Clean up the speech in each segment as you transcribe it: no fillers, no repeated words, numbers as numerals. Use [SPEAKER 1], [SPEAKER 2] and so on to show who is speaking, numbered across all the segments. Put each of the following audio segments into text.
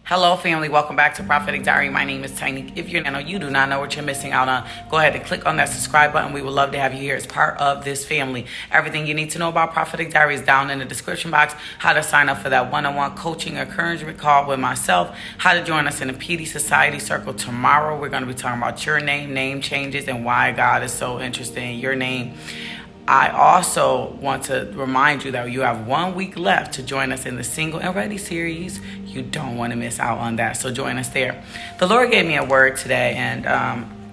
[SPEAKER 1] Hello family, welcome back to Prophetic Diary. My name is Tiny. If you're new, you do not know what you're missing out on, go ahead and click on that subscribe button. We would love to have you here as part of this family. Everything you need to know about Prophetic Diary is down in the description box. How to sign up for that one-on-one coaching encouragement call with myself. How to join us in the PD Society Circle tomorrow. We're going to be talking about your name changes, and why God is so interested in your name. I also want to remind you that you have 1 week left to join us in the Single and Ready series. You don't want to miss out on that, so join us there. The Lord gave me a word today, and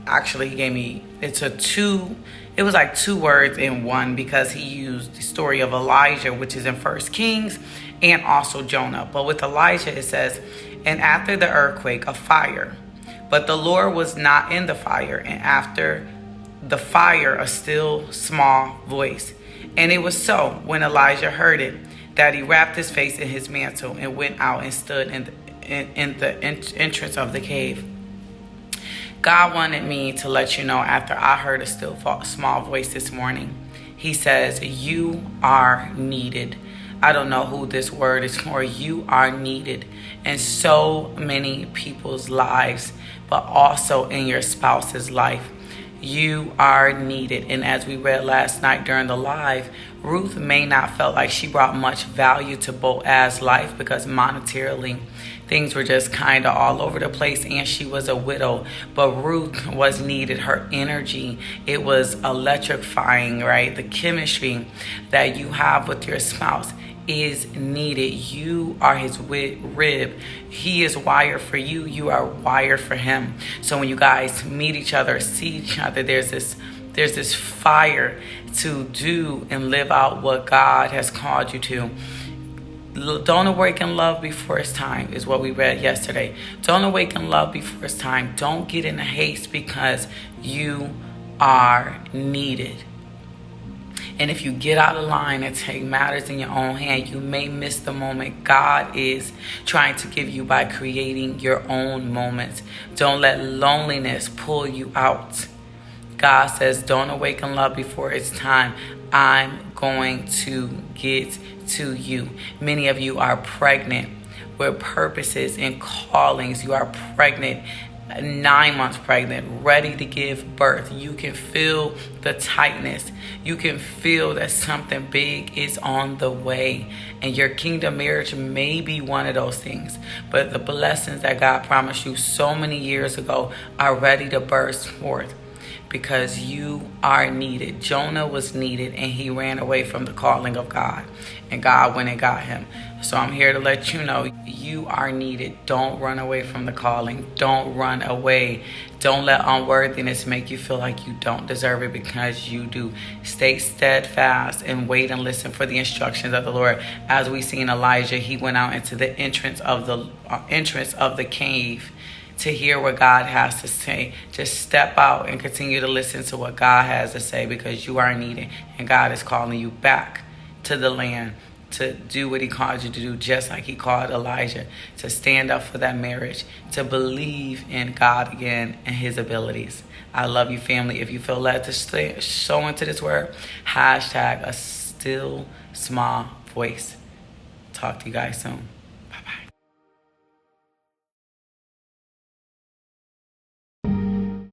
[SPEAKER 1] actually he gave me, it was like two words in one, because he used the story of Elijah, which is in 1 Kings, and also Jonah. But with Elijah it says, and after the earthquake, a fire, but the Lord was not in the fire, and after the fire, a still small voice. And it was so, when Elijah heard it, that he wrapped his face in his mantle and went out and stood in the entrance of the cave. God wanted me to let you know, after I heard a still small voice this morning, he says, you are needed. I don't know who this word is for. You are needed in so many people's lives, but also in your spouse's life. You are needed. And as we read last night during the live, Ruth may not felt like she brought much value to Boaz's life, because monetarily things were just kind of all over the place, and she was a widow. But Ruth was needed. Her energy, it was electrifying, right? The chemistry that you have with your spouse is needed. You are his rib. He is wired for you. You are wired for him. So when you guys meet each other, see each other, there's this fire to do and live out what God has called you to. Don't awaken love before it's time, is what we read yesterday. Don't awaken love before it's time. Don't get in a haste, because you are needed. And if you get out of line and take matters in your own hand, you may miss the moment God is trying to give you by creating your own moments. Don't let loneliness pull you out. God says, don't awaken love before it's time. I'm going to get to you. Many of you are pregnant with purposes and callings. You are pregnant, 9 months pregnant, ready to give birth. You can feel the tightness. You can feel that something big is on the way, and your kingdom marriage may be one of those things. But the blessings that God promised you so many years ago are ready to burst forth, because you are needed. Jonah was needed, and he ran away from the calling of God, and God went and got him. So I'm here to let you know, you are needed. Don't run away from the calling. Don't run away. Don't let unworthiness make you feel like you don't deserve it, because you do. Stay steadfast and wait and listen for the instructions of the Lord. As we see in Elijah, he went out into the entrance of the cave to hear what God has to say. Just step out and continue to listen to what God has to say, because you are needed, and God is calling you back to the land to do what he called you to do, just like he called Elijah, to stand up for that marriage, to believe in God again and his abilities. I love you, family. If you feel led to sow into this word, hashtag a still small voice. Talk to you guys soon.